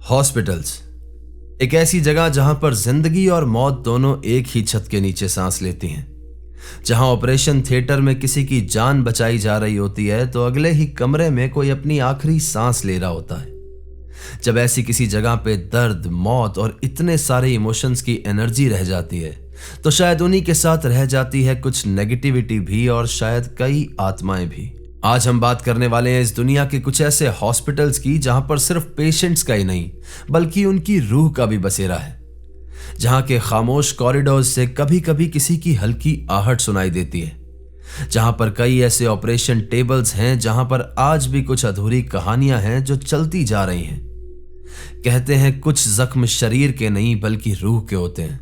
Hospitals एक ऐसी जगह जहां पर जिंदगी और मौत दोनों एक ही छत के नीचे सांस लेती हैं। जहां ऑपरेशन थिएटर में किसी की जान बचाई जा रही होती है तो अगले ही कमरे में कोई अपनी आखिरी सांस ले रहा होता है। जब ऐसी किसी जगह पे दर्द, मौत और इतने सारे इमोशंस की एनर्जी रह जाती है तो शायद उन्हीं के साथ रह जाती है कुछ नेगेटिविटी भी और शायद कई आत्माएं भी। आज हम बात करने वाले हैं इस दुनिया के कुछ ऐसे हॉस्पिटल्स की जहां पर सिर्फ पेशेंट्स का ही नहीं बल्कि उनकी रूह का भी बसेरा है। जहां के खामोश कॉरिडोर्स से कभी कभी किसी की हल्की आहट सुनाई देती है। जहां पर कई ऐसे ऑपरेशन टेबल्स हैं जहां पर आज भी कुछ अधूरी कहानियां हैं जो चलती जा रही हैं। कहते हैं कुछ जख्म शरीर के नहीं बल्कि रूह के होते हैं,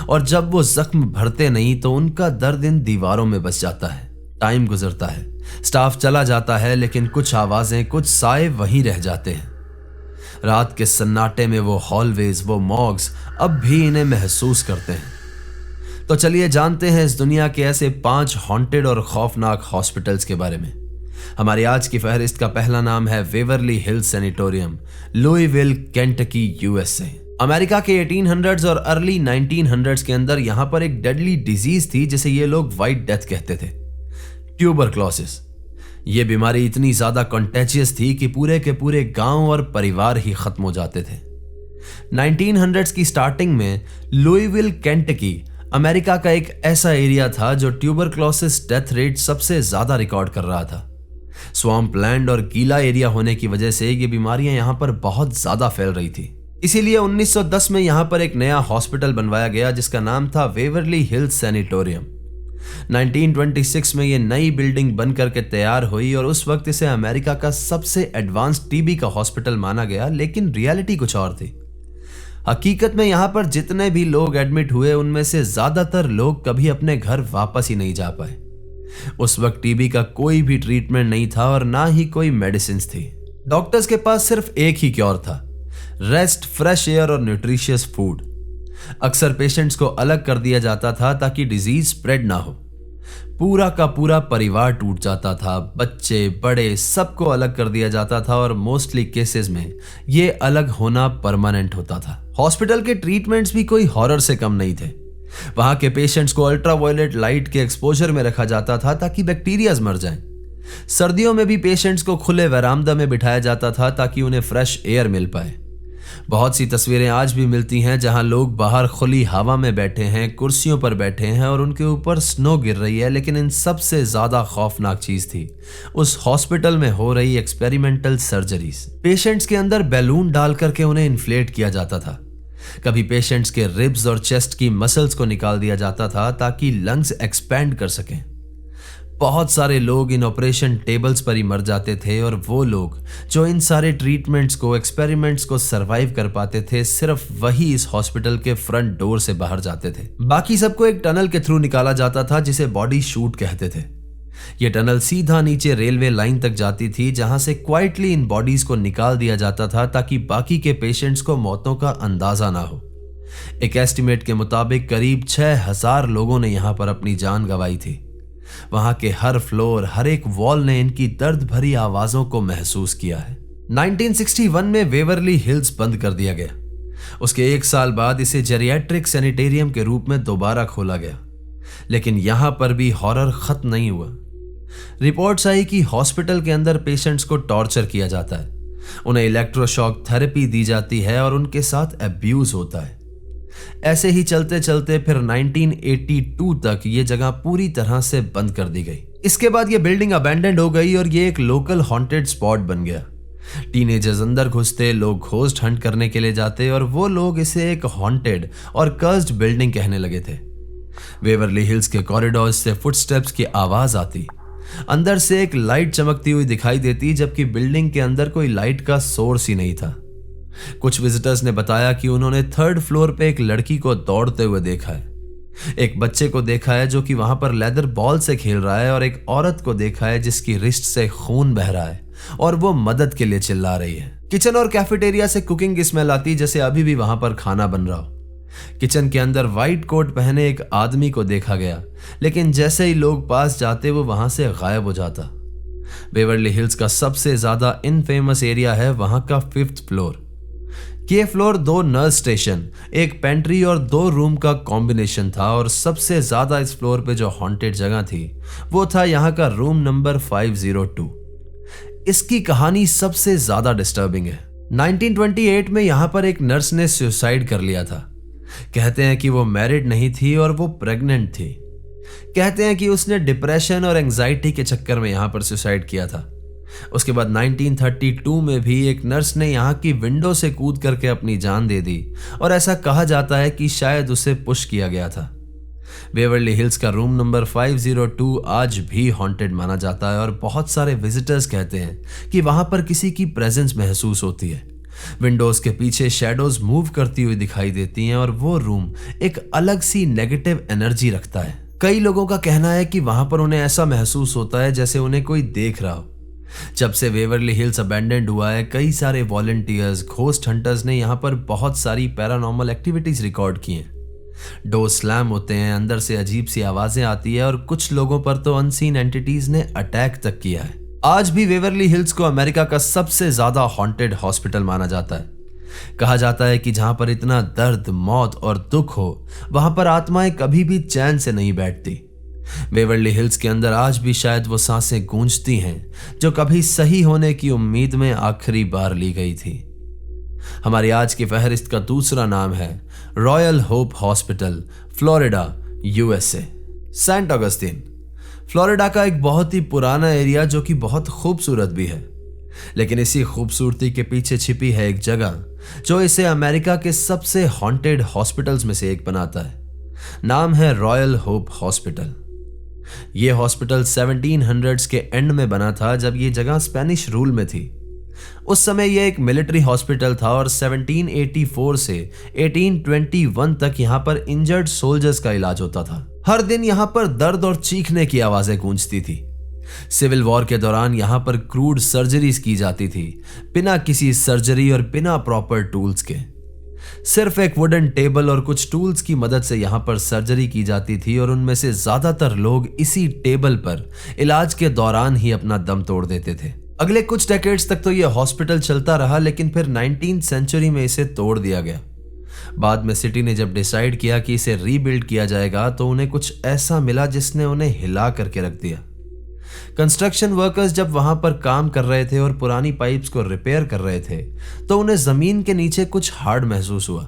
और जब वो जख्म भरते नहीं तो उनका दर्द इन दीवारों में बस जाता है। टाइम गुजरता है, स्टाफ चला जाता है, लेकिन कुछ आवाजें, कुछ साए वहीं रह जाते हैं। रात के सन्नाटे में वो हॉलवेज, वो मॉर्ग्स अब भी इन्हें महसूस करते हैं। तो चलिए जानते हैं इस दुनिया के ऐसे 5 हॉन्टेड और खौफनाक हॉस्पिटल्स के बारे में। हमारी आज की फहरिस्त का पहला नाम है वेवरली हिल्स सैनिटोरियम, लुईविल, केंटकी, यूएसए। अमेरिका के 1800s और अर्ली 1900s के अंदर यहां पर एक डेडली डिजीज थी जिसे ये लोग व्हाइट डेथ कहते थे, ट्यूबरक्लोसिस। यह बीमारी इतनी ज्यादा कॉन्टेजियस थी कि पूरे के पूरे गांव और परिवार ही खत्म हो जाते थे। 1900s की स्टार्टिंग में लुईविल, केंटकी अमेरिका का एक ऐसा एरिया था जो ट्यूबरक्लोसिस डेथ रेट सबसे ज्यादा रिकॉर्ड कर रहा था। स्वैम्प लैंड और गीला एरिया होने की वजह से ये बीमारियां यहां पर बहुत ज्यादा फैल रही थी। इसीलिए 1910 में यहां पर एक नया हॉस्पिटल बनवाया गया जिसका नाम था वेवरली हिल्स सैनिटोरियम। 1926 में यह नई बिल्डिंग बन करके तैयार हुई और उस वक्त इसे अमेरिका का सबसे एडवांस टीबी का हॉस्पिटल माना गया, लेकिन रियलिटी कुछ और थी। हकीकत में यहां पर जितने भी लोग एडमिट हुए उनमें से ज्यादातर लोग कभी अपने घर वापस ही नहीं जा पाए। उस वक्त टीबी का कोई भी ट्रीटमेंट नहीं था और ना ही कोई मेडिसिन थी। डॉक्टर्स के पास सिर्फ एक ही क्योर था, रेस्ट, फ्रेश एयर और न्यूट्रिशियस फूड। अक्सर पेशेंट्स को अलग कर दिया जाता था ताकि डिजीज स्प्रेड ना हो। पूरा का पूरा परिवार टूट जाता था, बच्चे, बड़े, सबको अलग कर दिया जाता था और मोस्टली केसेस में ये अलग होना परमानेंट होता था। हॉस्पिटल के ट्रीटमेंट्स भी कोई हॉरर से कम नहीं थे। वहां के पेशेंट्स को अल्ट्रावायलेट लाइट के एक्सपोजर में रखा जाता था ताकि बैक्टीरियाज मर जाएं। सर्दियों में भी पेशेंट्स को खुले वरामदा में बिठाया जाता था ताकि उन्हें फ्रेश एयर मिल पाए। बहुत सी तस्वीरें आज भी मिलती हैं जहां लोग बाहर खुली हवा में बैठे हैं, कुर्सियों पर बैठे हैं और उनके ऊपर स्नो गिर रही है। लेकिन इन सबसे ज्यादा खौफनाक चीज थी उस हॉस्पिटल में हो रही एक्सपेरिमेंटल सर्जरीज। पेशेंट्स के अंदर बैलून डाल करके उन्हें इन्फ्लेट किया जाता था। कभी पेशेंट्स के रिब्स और चेस्ट की मसल्स को निकाल दिया जाता था ताकि लंग्स एक्सपैंड कर सकें। बहुत सारे लोग इन ऑपरेशन टेबल्स पर ही मर जाते थे और वो लोग जो इन सारे ट्रीटमेंट्स को, एक्सपेरिमेंट्स को सरवाइव कर पाते थे, सिर्फ वही इस हॉस्पिटल के फ्रंट डोर से बाहर जाते थे। बाकी सबको एक टनल के थ्रू निकाला जाता था जिसे बॉडी शूट कहते थे। यह टनल सीधा नीचे रेलवे लाइन तक जाती थी जहां से क्वाइटली इन बॉडीज को निकाल दिया जाता था ताकि बाकी के पेशेंट्स को मौतों का अंदाजा ना हो। एक एस्टिमेट के मुताबिक करीब 6000 लोगों ने यहां पर अपनी जान गंवाई थी। वहां के हर फ्लोर, हर एक वॉल ने इनकी दर्द भरी आवाजों को महसूस किया है। 1961 में वेवरली हिल्स बंद कर दिया गया। उसके 1 साल बाद इसे जेरियाट्रिक सैनिटेरियम के रूप में दोबारा खोला गया, लेकिन यहां पर भी हॉरर खत्म नहीं हुआ। रिपोर्ट्स आई कि हॉस्पिटल के अंदर पेशेंट्स को टॉर्चर किया जाता है, उन्हें इलेक्ट्रोशॉक थेरेपी दी जाती है और उनके साथ अब्यूज होता है। ऐसे ही चलते चलते फिर 1982 तक ये जगह पूरी तरह से बंद कर दी गई। इसके बाद ये बिल्डिंग अबैंडन्ड हो गई और ये एक लोकल हॉन्टेड स्पॉट बन गया। टीनेजर्स अंदर घुसते, लोग घोस्ट हंट करने के लिए जाते और वो लोग इसे एक हॉन्टेड और कर्स्ड बिल्डिंग कहने लगे थे। वेवरली हिल्स के कॉरिडोर्स से फुटस्टेप्स की आवाज आती, अंदर से एक लाइट चमकती हुई दिखाई देती, जबकि बिल्डिंग के अंदर कोई लाइट का सोर्स ही नहीं था। कुछ विजिटर्स ने बताया कि उन्होंने 3rd फ्लोर पे एक लड़की को दौड़ते हुए देखा है, एक बच्चे को देखा है जो कि वहां पर लेदर बॉल से खेल रहा है और एक औरत को देखा है जिसकी रिस्ट से खून बह रहा है और वो मदद के लिए चिल्ला रही है। किचन और कैफेटेरिया से कुकिंग की स्मेल आती जैसे अभी भी वहां पर खाना बन रहा हो। किचन के अंदर व्हाइट कोट पहने एक आदमी को देखा गया, लेकिन जैसे ही लोग पास जाते वो वहां से गायब हो जाता। बेवर्ली हिल्स का सबसे ज्यादा इनफेमस एरिया है वहां का 5th फ्लोर। कि ये फ्लोर 2 नर्स स्टेशन, एक पेंट्री और 2 रूम का कॉम्बिनेशन था और सबसे ज्यादा इस फ्लोर पे जो हॉन्टेड जगह थी वो था यहाँ का रूम नंबर 502। इसकी कहानी सबसे ज्यादा डिस्टर्बिंग है। 1928 में यहाँ पर एक नर्स ने सुसाइड कर लिया था। कहते हैं कि वो मैरिड नहीं थी और वो प्रेग्नेंट थी। कहते हैं कि उसने डिप्रेशन और एंजाइटी के चक्कर में यहाँ पर सुसाइड किया था। उसके बाद 1932 में भी एक नर्स ने यहाँ की विंडो से कूद करके अपनी जान दे दी और ऐसा कहा जाता है कि शायद उसे पुश किया गया था। बेवर्ली हिल्स का रूम नंबर 502 आज भी हॉन्टेड माना जाता है और बहुत सारे विजिटर्स कहते हैं कि वहां पर किसी की प्रेजेंस महसूस होती है। विंडोज के पीछे शैडोज मूव करती हुई दिखाई देती हैं और वो रूम एक अलग सी नेगेटिव एनर्जी रखता है। कई लोगों का कहना है कि वहां पर उन्हें ऐसा महसूस होता है जैसे उन्हें कोई देख रहा हो। जब से बेवर्ली हिल्स अबैंडन्ड हुआ है, कई सारे वॉलंटियर्स, घोस्ट हंटर्स ने यहाँ पर बहुत सारी पैरानॉर्मल एक्टिविटीज रिकॉर्ड की हैं। डोर स्लैम होते हैं, अंदर से अजीब सी आवाजें आती है और कुछ लोगों पर तो अनसीन एंटिटीज ने अटैक तक किया है। आज भी बेवर्ली हिल्स को अमेरिका का सबसे ज्यादा हॉन्टेड हॉस्पिटल माना जाता है। कहा जाता है कि जहां पर इतना दर्द, मौत और दुख हो, वहां पर आत्माएं कभी भी चैन से नहीं बैठती। बेवर्ली हिल्स के अंदर आज भी शायद वो सांसें गूंजती हैं जो कभी सही होने की उम्मीद में आखिरी बार ली गई थी। हमारी आज की फहरिस्त का दूसरा नाम है Royal Hope Hospital, Florida, USA. Saint Augustine Florida का एक बहुत ही पुराना एरिया जो कि बहुत खूबसूरत भी है। लेकिन इसी खूबसूरती के पीछे छिपी है एक जगह जो इसे अमेरिका के सबसे हॉन्टेड हॉस्पिटल्स में से एक बनाता है। नाम है रॉयल होप हॉस्पिटल। यह हॉस्पिटल 1700s के एंड में बना था जब यह जगह स्पेनिश रूल में थी। उस समय यह एक मिलिट्री हॉस्पिटल था और 1784 से 1821 तक यहां पर इंजर्ड सोल्जर्स का इलाज होता था। हर दिन यहां पर दर्द और चीखने की आवाजें गूंजती थी। सिविल वॉर के दौरान यहां पर क्रूड सर्जरीज की जाती थी, बिना किसी सर्जरी और बिना प्रॉपर टूल्स के। सिर्फ एक वुडन टेबल और कुछ टूल्स की मदद से यहां पर सर्जरी की जाती थी और उनमें से ज्यादातर लोग इसी टेबल पर इलाज के दौरान ही अपना दम तोड़ देते थे। अगले कुछ डेकेड्स तक तो यह हॉस्पिटल चलता रहा, लेकिन फिर 19th सेंचुरी में इसे तोड़ दिया गया। बाद में सिटी ने जब डिसाइड किया कि इसे रीबिल्ड किया जाएगा तो उन्हें कुछ ऐसा मिला जिसने उन्हें हिला करके रख दिया। कंस्ट्रक्शन वर्कर्स जब वहां पर काम कर रहे थे और पुरानी पाइप्स को रिपेयर कर रहे थे तो उन्हें जमीन के नीचे कुछ हार्ड महसूस हुआ।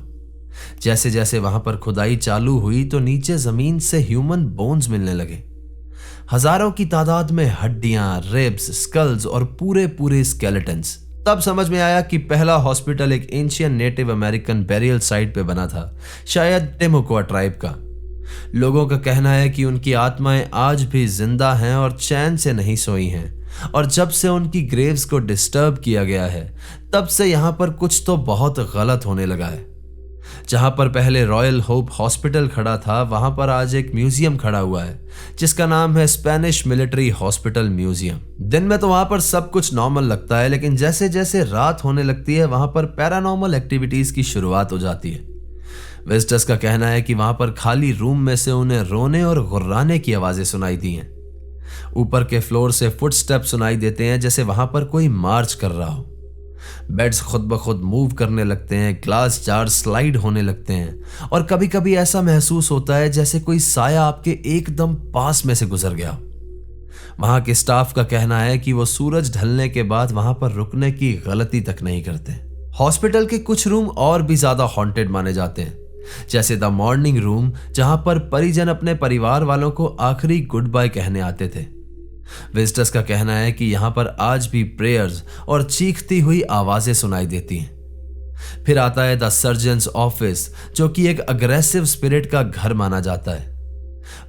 जैसे जैसे वहां पर खुदाई चालू हुई तो नीचे जमीन से ह्यूमन बोन्स मिलने लगे। हजारों की तादाद में हड्डियां, रिब्स, स्कल्स और पूरे पूरे स्केलेटन्स। तब समझ में आया कि पहला हॉस्पिटल एक ancient native American burial site पे बना था, शायद टेमुकोआ ट्राइब का। लोगों का कहना है कि उनकी आत्माएं आज भी जिंदा हैं और चैन से नहीं सोई हैं, और जब से उनकी ग्रेव्स को डिस्टर्ब किया गया है तब से यहां पर कुछ तो बहुत गलत होने लगा है। जहां पर पहले रॉयल होप हॉस्पिटल खड़ा था वहां पर आज एक म्यूजियम खड़ा हुआ है जिसका नाम है स्पेनिश मिलिट्री हॉस्पिटल म्यूजियम। दिन में तो वहां पर सब कुछ नॉर्मल लगता है, लेकिन जैसे जैसे रात होने लगती है वहां पर पैरानॉर्मल एक्टिविटीज की शुरुआत हो जाती है। विजिटर्स का कहना है कि वहां पर खाली रूम में से उन्हें रोने और गुर्राने की आवाजें सुनाई दी हैं। ऊपर के फ्लोर से फुटस्टेप सुनाई देते हैं जैसे वहां पर कोई मार्च कर रहा हो। बेड्स खुद ब खुद मूव करने लगते हैं, ग्लास जार स्लाइड होने लगते हैं और कभी कभी ऐसा महसूस होता है जैसे कोई साया आपके एकदम पास में से गुजर गया। वहां के स्टाफ का कहना है कि वो सूरज ढलने के बाद वहां पर रुकने की गलती तक नहीं करते। हॉस्पिटल के कुछ रूम और भी ज्यादा हॉन्टेड माने जाते हैं, जैसे द मॉर्निंग रूम, जहां पर परिजन अपने परिवार वालों को आखिरी गुड बाय कहने आते थे। विजिटर्स का कहना है कि यहां पर आज भी प्रेयर्स और चीखती हुई आवाजें सुनाई देती हैं। फिर आता है द सर्जन्स ऑफिस, जो कि एक अग्रेसिव स्पिरिट का घर माना जाता है।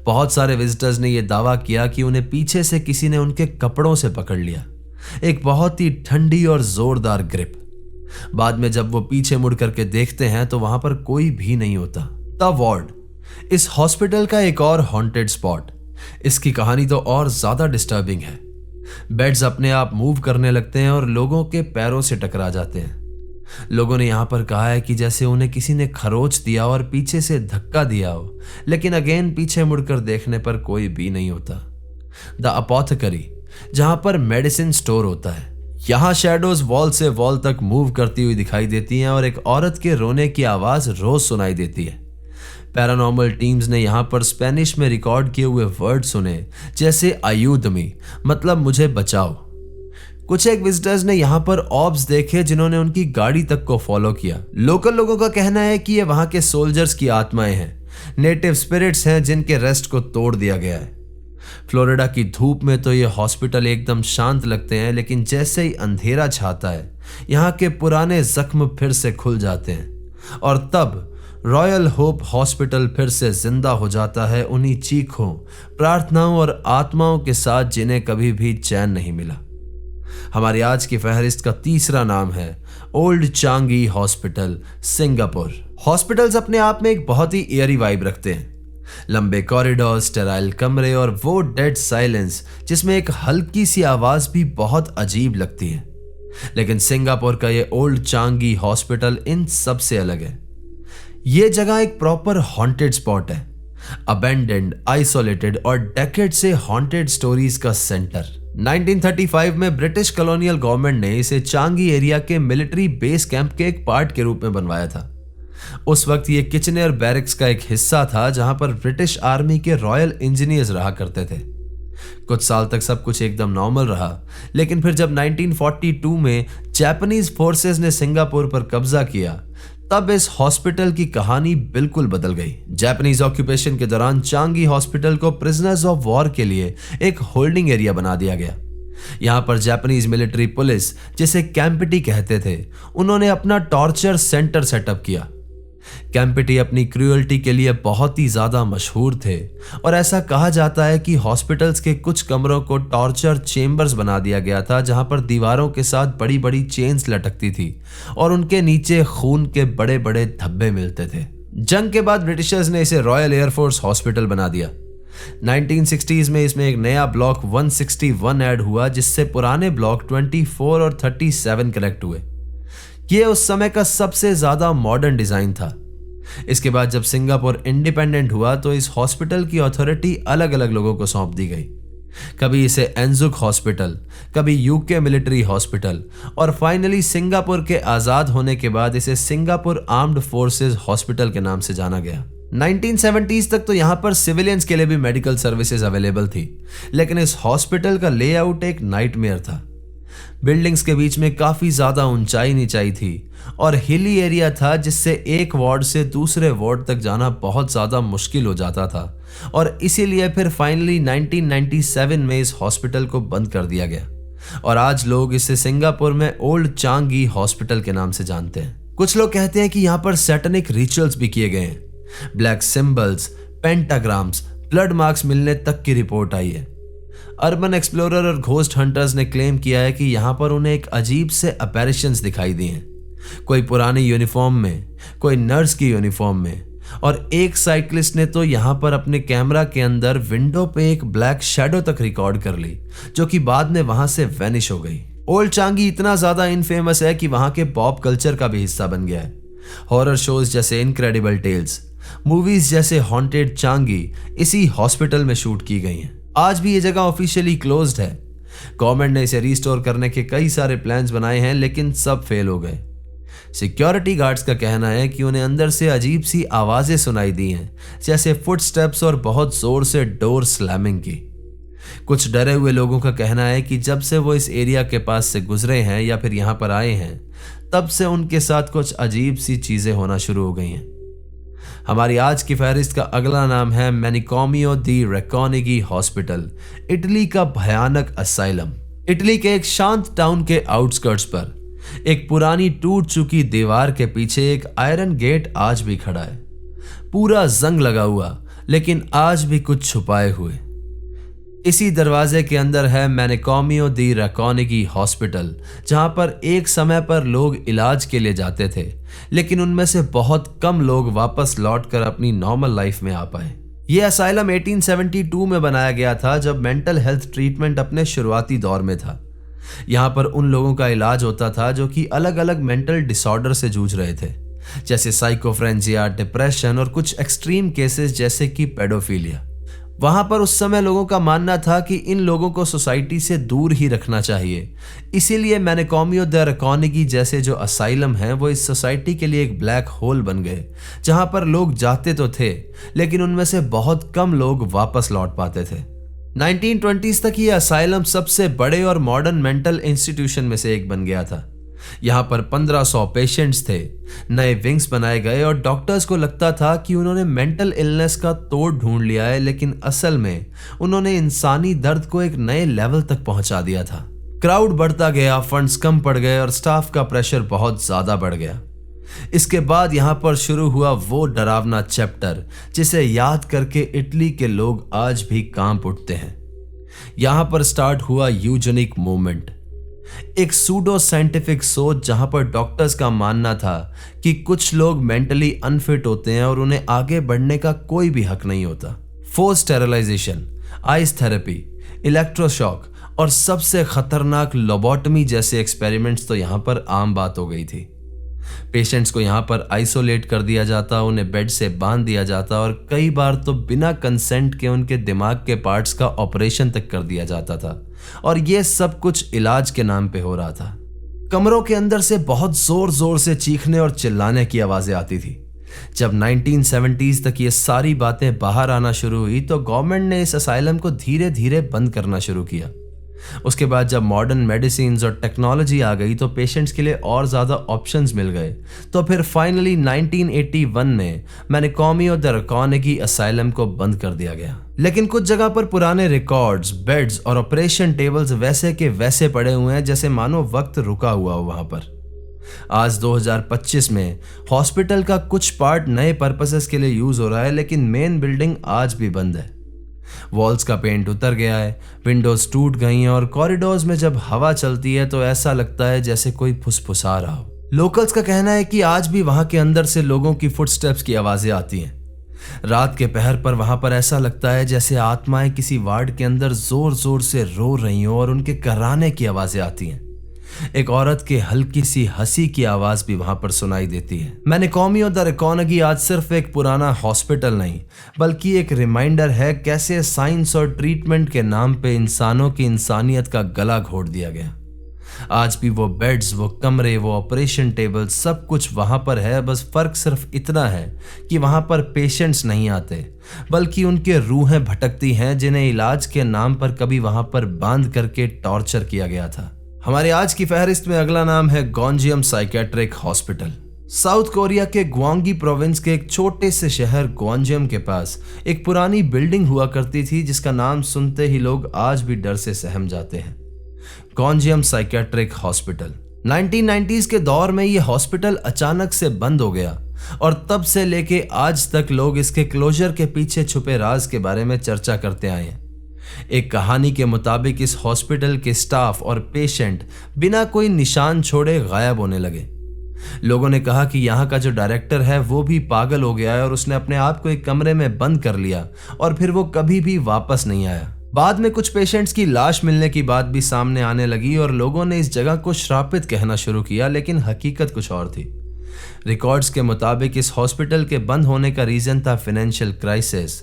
बहुत सारे विजिटर्स ने यह दावा किया कि उन्हें पीछे से किसी ने उनके कपड़ों से पकड़ लिया, एक बहुत ही ठंडी और जोरदार ग्रिप। बाद में जब वो पीछे मुड़ करके देखते हैं तो वहां पर कोई भी नहीं होता। द वार्ड, इस हॉस्पिटल का एक और हॉन्टेड स्पॉट। इसकी कहानी तो और ज्यादा डिस्टर्बिंग है। बेड्स अपने आप मूव करने लगते हैं और लोगों के पैरों से टकरा जाते हैं। लोगों ने यहां पर कहा है कि जैसे उन्हें किसी ने खरोच दिया और पीछे से धक्का दिया हो, लेकिन अगेन पीछे मुड़कर देखने पर कोई भी नहीं होता। द अपोथेकरी, जहां पर मेडिसिन स्टोर होता है, यहाँ शैडोज वॉल से वॉल तक मूव करती हुई दिखाई देती हैं और एक औरत के रोने की आवाज रोज सुनाई देती है। पैरानॉर्मल टीम्स ने यहाँ पर स्पेनिश में रिकॉर्ड किए हुए वर्ड सुने, जैसे अयूदमी, मतलब मुझे बचाओ। कुछ एक विजिटर्स ने यहाँ पर ऑब्स देखे जिन्होंने उनकी गाड़ी तक को फॉलो किया। लोकल लोगों का कहना है कि ये वहां के सोल्जर्स की आत्माएं हैं, नेटिव स्पिरिट्स हैं जिनके रेस्ट को तोड़ दिया गया है। फ्लोरिडा की धूप में तो ये हॉस्पिटल एकदम शांत लगते हैं, लेकिन जैसे ही अंधेरा छाता है यहाँ के पुराने जख्म फिर से खुल जाते हैं और तब रॉयल होप हॉस्पिटल फिर से जिंदा हो जाता है, उन्हीं चीखों, प्रार्थनाओं और आत्माओं के साथ जिन्हें कभी भी चैन नहीं मिला। हमारी आज की फहरिस्त का तीसरा नाम है old Changi hospital, Singapore. Hospitals अपने आप में एक बहुत ही एयरी वाइब रखते हैं। लंबे कॉरिडोर, स्टेराइल कमरे और वो डेड साइलेंस जिसमें एक हल्की सी आवाज भी बहुत अजीब लगती है। लेकिन सिंगापुर का ये ओल्ड चांगी हॉस्पिटल इन सब से अलग है। ये जगह एक प्रॉपर हॉन्टेड स्पॉट है, अबेंडेंड, आइसोलेटेड और डेकेड से हॉन्टेड स्टोरीज का सेंटर। 1935 में ब्रिटिश कॉलोनियल गवर्नमेंट ने इसे चांगी एरिया के मिलिट्री बेस कैंप के एक पार्ट के रूप में बनवाया था। उस वक्त ये किचनर बैरिक्स का एक हिस्सा था जहां पर ब्रिटिश आर्मी के रॉयल इंजीनियर्स रहा करते थे। कुछ साल तक सब कुछ एकदम नॉर्मल रहा, लेकिन फिर जब 1942 में जापानीज फोर्सेस ने सिंगापुर पर कब्जा किया, तब इस हॉस्पिटल की कहानी बिल्कुल बदल गई। जापानीज ऑक्यूपेशन के दौरान चांगी हॉस्पिटल को प्रिजनर्स ऑफ वॉर के लिए एक होल्डिंग एरिया बना दिया गया। यहां पर जापानीज मिलिट्री पुलिस, जिसे कैंपिटी कहते थे, उन्होंने अपना टॉर्चर सेंटर सेटअप किया। कैंपिटी अपनी क्रूएल्टी के लिए बहुत ही ज्यादा मशहूर थे और ऐसा कहा जाता है कि हॉस्पिटल्स के कुछ कमरों को टॉर्चर चेम्बर्स बना दिया गया था, जहां पर दीवारों के साथ बड़ी बड़ी चेन्स लटकती थी और उनके नीचे खून के बड़े बड़े धब्बे मिलते थे। जंग के बाद ब्रिटिशर्स ने इसे रॉयल एयरफोर्स हॉस्पिटल बना दिया। 1960s में इसमें एक नया ब्लॉक 161 ऐड हुआ, जिससे पुराने ब्लॉक 24 और 37 कनेक्ट हुए। यह उस समय का सबसे ज्यादा मॉडर्न डिजाइन था। इसके बाद जब सिंगापुर इंडिपेंडेंट हुआ तो इस हॉस्पिटल की अथॉरिटी अलग अलग लोगों को सौंप दी गई। कभी इसे एनजुक हॉस्पिटल, कभी यूके मिलिट्री हॉस्पिटल और फाइनली सिंगापुर के आजाद होने के बाद इसे सिंगापुर आर्म्ड फोर्सेस हॉस्पिटल के नाम से जाना गया। 1970s तक तो यहां पर सिविलियंस के लिए भी मेडिकल सर्विसेज अवेलेबल थी, लेकिन इस हॉस्पिटल का लेआउट एक नाइटमेयर था। बिल्डिंग्स के बीच में काफी ज्यादा ऊंचाई नीचाई थी और हिली एरिया था, जिससे एक वार्ड से दूसरे वार्ड तक जाना बहुत ज्यादा मुश्किल हो जाता था और इसीलिए फिर फाइनली 1997 में इस हॉस्पिटल को बंद कर दिया गया और आज लोग इसे सिंगापुर में ओल्ड चांगी हॉस्पिटल के नाम से जानते हैं। कुछ लोग कहते हैं कि यहाँ पर सैटनिक रिचुअल्स भी किए गए हैं। ब्लैक सिंबल्स, पेंटाग्राम्स, ब्लड मार्क्स मिलने तक की रिपोर्ट आई है। अर्बन एक्सप्लोरर और घोस्ट हंटर्स ने क्लेम किया है कि यहाँ पर उन्हें एक अजीब से अपैरिशंस दिखाई दी हैं। कोई पुराने यूनिफॉर्म में, कोई नर्स की यूनिफॉर्म में और एक साइकिलिस्ट ने तो यहाँ पर अपने कैमरा के अंदर विंडो पे एक ब्लैक शैडो तक रिकॉर्ड कर ली, जो कि बाद में वहां से वैनिश हो गई। ओल्ड चांगी इतना ज्यादा इनफेमस है कि वहां के पॉप कल्चर का भी हिस्सा बन गया है। हॉरर शोज जैसे इनक्रेडिबल टेल्स, मूवीज जैसे हॉन्टेड चांगी इसी हॉस्पिटल में शूट की गई हैं। आज भी ये जगह ऑफिशियली क्लोज्ड है। गवर्नमेंट ने इसे रिस्टोर करने के कई सारे प्लान्स बनाए हैं, लेकिन सब फेल हो गए। सिक्योरिटी गार्ड्स का कहना है कि उन्हें अंदर से अजीब सी आवाजें सुनाई दी हैं, जैसे फुटस्टेप्स और बहुत जोर से डोर स्लैमिंग की। कुछ डरे हुए लोगों का कहना है कि जब से वो इस एरिया के पास से गुजरे हैं या फिर यहाँ पर आए हैं, तब से उनके साथ कुछ अजीब सी चीजें होना शुरू हो गई हैं। हमारी आज की फहरिस्त का अगला नाम है मैनिकोमियो दी रेकोनिगी हॉस्पिटल, इटली का भयानक असाइलम। इटली के एक शांत टाउन के आउटस्कर्ट्स पर एक पुरानी टूट चुकी दीवार के पीछे एक आयरन गेट आज भी खड़ा है, पूरा जंग लगा हुआ, लेकिन आज भी कुछ छुपाए हुए। इसी दरवाजे के अंदर है मैनिकोमियो दी रेकोनिगी हॉस्पिटल, जहां पर एक समय पर लोग इलाज के लिए जाते थे, लेकिन उनमें से बहुत कम लोग वापस लौटकर अपनी नॉर्मल लाइफ में आ पाए। यह असाइलम 1872 में बनाया गया था, जब मेंटल हेल्थ ट्रीटमेंट अपने शुरुआती दौर में था। यहां पर उन लोगों का इलाज होता था जो कि अलग अलग मेंटल डिसऑर्डर से जूझ रहे थे, जैसे साइकोफ्रेंजिया, डिप्रेशन और कुछ एक्सट्रीम केसेस जैसे कि पेडोफिलिया। वहां पर उस समय लोगों का मानना था कि इन लोगों को सोसाइटी से दूर ही रखना चाहिए। इसीलिए मैनिकॉमियो द रकॉनिगी जैसे जो असाइलम हैं वो इस सोसाइटी के लिए एक ब्लैक होल बन गए, जहां पर लोग जाते तो थे लेकिन उनमें से बहुत कम लोग वापस लौट पाते थे। 1920s तक ये असाइलम सबसे बड़े और मॉडर्न मेंटल इंस्टीट्यूशन में से एक बन गया था। यहाँ पर 1500 पेशेंट्स थे। नए विंग्स बनाए गए और डॉक्टर्स को लगता था कि उन्होंने मेंटल इलनेस का तोड़ ढूंढ लिया है, लेकिन असल में उन्होंने इंसानी दर्द को एक नए लेवल तक पहुंचा दिया था। क्राउड बढ़ता गया, फंड्स कम पड़ गए और स्टाफ का प्रेशर बहुत ज्यादा बढ़ गया। इसके बाद यहाँ पर शुरू हुआ वो डरावना चैप्टर जिसे याद करके इटली के लोग आज भी कांप उठते हैं। यहाँ पर स्टार्ट हुआ यूजेनिक मूवमेंट, एक सूडो साइंटिफिक सोच जहां पर डॉक्टर्स का मानना था कि कुछ लोग मेंटली अनफिट होते हैं और उन्हें आगे बढ़ने का कोई भी हक नहीं होता। Force sterilisation, ice therapy, electroshock और सबसे खतरनाक लोबोटमी जैसे एक्सपेरिमेंट्स तो यहां पर आम बात हो गई थी। पेशेंट्स को यहां पर आइसोलेट कर दिया जाता, उन्हें बेड से बांध दिया जाता और कई बार तो बिना कंसेंट के उनके दिमाग के पार्ट्स का ऑपरेशन तक कर दिया जाता था, और यह सब कुछ इलाज के नाम पे हो रहा था। कमरों के अंदर से बहुत जोर जोर से चीखने और चिल्लाने की आवाजें आती थी। जब 1970s तक ये सारी बातें बाहर आना शुरू हुई तो गवर्नमेंट ने इस असाइलम को धीरे धीरे बंद करना शुरू किया। उसके बाद जब मॉडर्न मेडिसिन और टेक्नोलॉजी आ गई तो पेशेंट्स के लिए और ज्यादा ऑप्शंस मिल गए। तो फिर फाइनली 1981 में मैनिकॉमियो द रकॉनिगी असाइलम को बंद कर दिया गया। लेकिन कुछ जगह पर पुराने रिकॉर्ड्स, बेड्स और ऑपरेशन टेबल्स वैसे के वैसे पड़े हुए हैं जैसे मानो वक्त रुका हुआ हो वहां पर। आज 2025 में हॉस्पिटल का कुछ पार्ट नए पर्पसेस के लिए यूज हो रहा है, लेकिन मेन बिल्डिंग आज भी बंद है। वॉल्स का पेंट उतर गया है, विंडोज टूट गई हैं और कॉरिडोर्स में जब हवा चलती है तो ऐसा लगता है जैसे कोई फुसफुसा रहा हो। लोकल्स का कहना है कि आज भी वहां के अंदर से लोगों की फुटस्टेप्स की आवाजें आती हैं। रात के पहर पर वहां पर ऐसा लगता है जैसे आत्माएं किसी वार्ड के अंदर जोर जोर से रो रही हो और उनके कराने की आवाजें आती हैं। एक औरत के हल्की सी हंसी की आवाज भी वहां पर सुनाई देती है। मैनिकॉमियो द रकॉनिगी आज सिर्फ एक पुराना हॉस्पिटल नहीं बल्कि एक रिमाइंडर है कैसे साइंस और ट्रीटमेंट के नाम पे इंसानों की इंसानियत का गला घोट दिया गया। आज भी वो बेड्स, वो कमरे, वो ऑपरेशन टेबल सब कुछ वहां पर है। बस फर्क सिर्फ इतना है कि वहां पर पेशेंट्स नहीं आते बल्कि उनके रूहें भटकती हैं जिन्हें इलाज के नाम पर कभी वहां पर बांध करके टॉर्चर किया गया था। हमारे आज की फहरिस्त में अगला नाम है गॉन्जियम साइकेट्रिक हॉस्पिटल। साउथ कोरिया के ग्वांगी प्रोविंस के एक छोटे से शहर ग्वांजियम के पास एक पुरानी बिल्डिंग हुआ करती थी जिसका नाम सुनते ही लोग आज भी डर से सहम जाते हैं। गॉन्जियम साइकेट्रिक हॉस्पिटल। 1990s के दौर में यह हॉस्पिटल अचानक से बंद हो गया और तब से लेके आज तक लोग इसके क्लोजर के पीछे छुपे राज के बारे में चर्चा करते आए हैं। एक कहानी के मुताबिक इस हॉस्पिटल के स्टाफ और पेशेंट बिना कोई निशान छोड़े गायब होने लगे। लोगों ने कहा कि यहाँ का जो डायरेक्टर है वो भी पागल हो गया है और उसने अपने आप को एक कमरे में बंद कर लिया और फिर वो कभी भी वापस नहीं आया। बाद में कुछ पेशेंट्स की लाश मिलने की बात भी सामने आने लगी और लोगों ने इस जगह को श्रापित कहना शुरू किया, लेकिन हकीकत कुछ और थी। रिकॉर्ड्स के मुताबिक इस हॉस्पिटल के बंद होने का रीजन था financial crisis,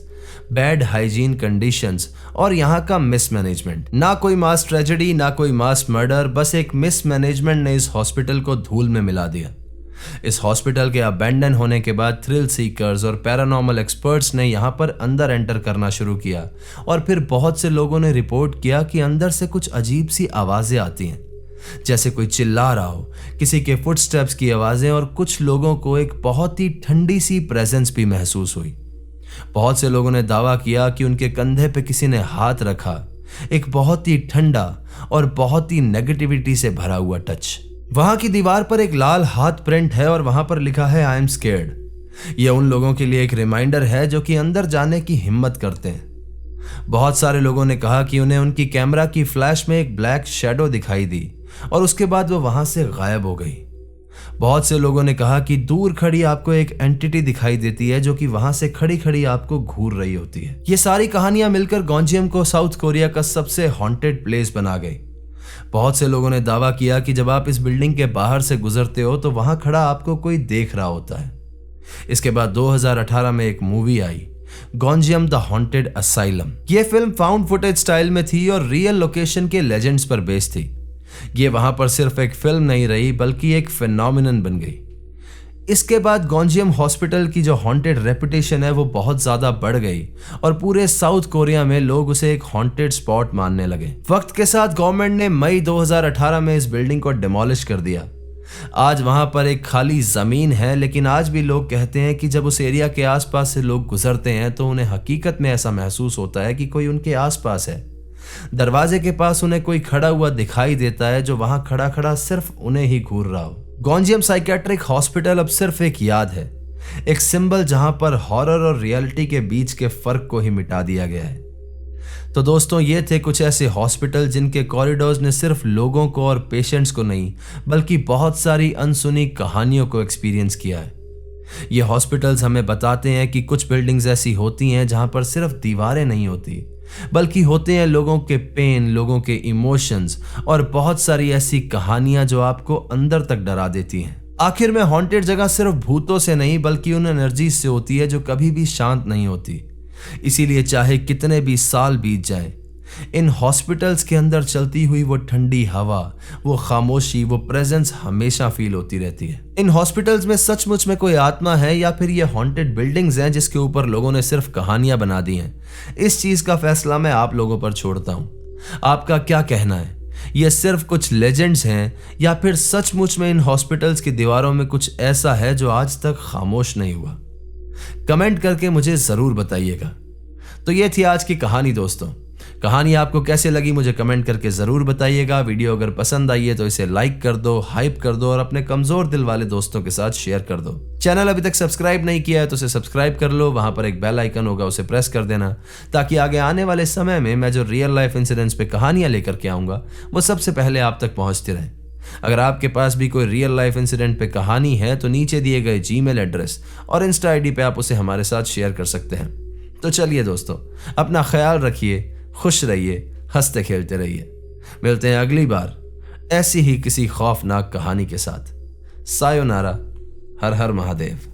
bad hygiene conditions और यहाँ का मिसमैनेजमेंट। ना कोई मास ट्रेजेडी, ना कोई मास मर्डर, बस एक मिसमैनेजमेंट ने इस हॉस्पिटल को धूल में मिला दिया। इस हॉस्पिटल के अबैंडन होने के बाद थ्रिल सीकर्स और पैरानॉर्मल एक्सपर्ट्स ने यहाँ पर अंदर एंटर करना शुरू किया और फिर बहुत से लोगों ने रिपोर्ट किया कि अंदर से कुछ अजीब सी आवाजें आती हैं, जैसे कोई चिल्ला रहा हो, किसी के फुटस्टेप्स की आवाजें, और कुछ लोगों को एक बहुत ही ठंडी सी प्रेजेंस भी महसूस हुई। बहुत से लोगों ने दावा किया कि उनके कंधे पे किसी ने हाथ रखा, एक बहुत ही ठंडा और बहुत ही नेगेटिविटी से भरा हुआ टच। वहां की दीवार पर एक लाल हाथ प्रिंट है और वहां पर लिखा है आई एम स्केर्ड। यह उन लोगों के लिए एक रिमाइंडर है जो कि अंदर जाने की हिम्मत करते हैं। बहुत सारे लोगों ने कहा कि उन्हें उनकी कैमरा की फ्लैश में एक ब्लैक शैडो दिखाई दी और उसके बाद वो वहां से गायब हो गई। बहुत से लोगों ने कहा कि दूर खड़ी आपको एक एंटिटी दिखाई देती है जो कि वहां से खड़ी खड़ी आपको घूर रही होती है। ये सारी कहानियां मिलकर गॉन्जियम को साउथ कोरिया का सबसे हॉन्टेड प्लेस बना गई। बहुत से लोगों ने दावा किया कि जब आप इस बिल्डिंग के बाहर से गुजरते हो तो वहां खड़ा आपको कोई देख रहा होता है। इसके बाद 2018 में एक मूवी आई गॉन्जियम द हॉन्टेड असाइलम। ये फिल्म फाउंड फुटेज स्टाइल में थी और रियल लोकेशन के लेजेंड्स पर बेस्ड थी। ये वहां पर सिर्फ एक फिल्म नहीं रही बल्कि एक फिनोमिनन बन गई। इसके बाद गॉन्जियम हॉस्पिटल की जो हॉन्टेड रेपुटेशन है वो बहुत ज्यादा बढ़ गई और पूरे साउथ कोरिया में लोग उसे एक हॉन्टेड स्पॉट मानने लगे। वक्त के साथ गवर्नमेंट ने मई 2018 में इस बिल्डिंग को डिमोलिश कर दिया। आज वहां पर एक खाली जमीन है, लेकिन आज भी लोग कहते हैं कि जब उस एरिया के आसपास से लोग गुजरते हैं तो उन्हें हकीकत में ऐसा महसूस होता है कि कोई उनके आसपास है। दरवाजे के पास उन्हें कोई खड़ा हुआ दिखाई देता है जो वहां खड़ा खड़ा सिर्फ उन्हें ही घूर रहा हो। गॉन्जियम साइकेट्रिक हॉस्पिटल अब सिर्फ एक याद है, एक सिंबल जहां पर हॉरर और रियलिटी के बीच के फर्क को ही मिटा दिया गया है। तो दोस्तों, ये थे कुछ ऐसे हॉस्पिटल जिनके कॉरिडोर्स ने सिर्फ लोगों को और पेशेंट्स को नहीं बल्कि बहुत सारी अनसुनी कहानियों को एक्सपीरियंस किया है। ये हॉस्पिटल्स हमें बताते हैं कि कुछ बिल्डिंग्स ऐसी होती हैं जहां पर सिर्फ दीवारें नहीं होती बल्कि होते हैं लोगों के पेन, लोगों के इमोशंस और बहुत सारी ऐसी कहानियां जो आपको अंदर तक डरा देती हैं। आखिर में हॉन्टेड जगह सिर्फ भूतों से नहीं बल्कि उन एनर्जीज से होती है जो कभी भी शांत नहीं होती। इसीलिए चाहे कितने भी साल बीत जाए, इन हॉस्पिटल्स के अंदर चलती हुई वो ठंडी हवा, वो खामोशी, वो प्रेजेंस हमेशा फील होती रहती है। इन हॉस्पिटल्स में सचमुच में कोई आत्मा है या फिर ये हॉन्टेड बिल्डिंग्स हैं जिसके ऊपर लोगों ने सिर्फ कहानियां बना दी हैं, इस चीज का फैसला मैं आप लोगों पर छोड़ता हूं। आपका क्या कहना है? ये सिर्फ कुछ लेजेंड्स हैं या फिर सचमुच में इन हॉस्पिटल्स की दीवारों में कुछ ऐसा है जो आज तक खामोश नहीं हुआ? कमेंट करके मुझे जरूर बताइएगा। तो ये थी आज की कहानी दोस्तों। कहानी आपको कैसे लगी मुझे कमेंट करके जरूर बताइएगा। वीडियो अगर पसंद आई है तो इसे लाइक कर दो, हाइप कर दो और अपने कमजोर दिल वाले दोस्तों के साथ शेयर कर दो। चैनल अभी तक सब्सक्राइब नहीं किया है तो उसे सब्सक्राइब कर लो। वहां पर एक बेल आइकन होगा, उसे प्रेस कर देना ताकि आगे आने वाले समय में मैं जो रियल लाइफ इंसिडेंट्स पे कहानियां लेकर के आऊंगा वो सबसे पहले आप तक पहुंचती रहे। अगर आपके पास भी कोई रियल लाइफ इंसिडेंट पे कहानी है तो नीचे दिए गए जीमेल एड्रेस और इंस्टा आईडी पे आप उसे हमारे साथ शेयर कर सकते हैं। तो चलिए दोस्तों, अपना ख्याल रखिए, खुश रहिए, हंसते खेलते रहिए। मिलते हैं अगली बार ऐसी ही किसी खौफनाक कहानी के साथ। सायोनारा। हर हर महादेव।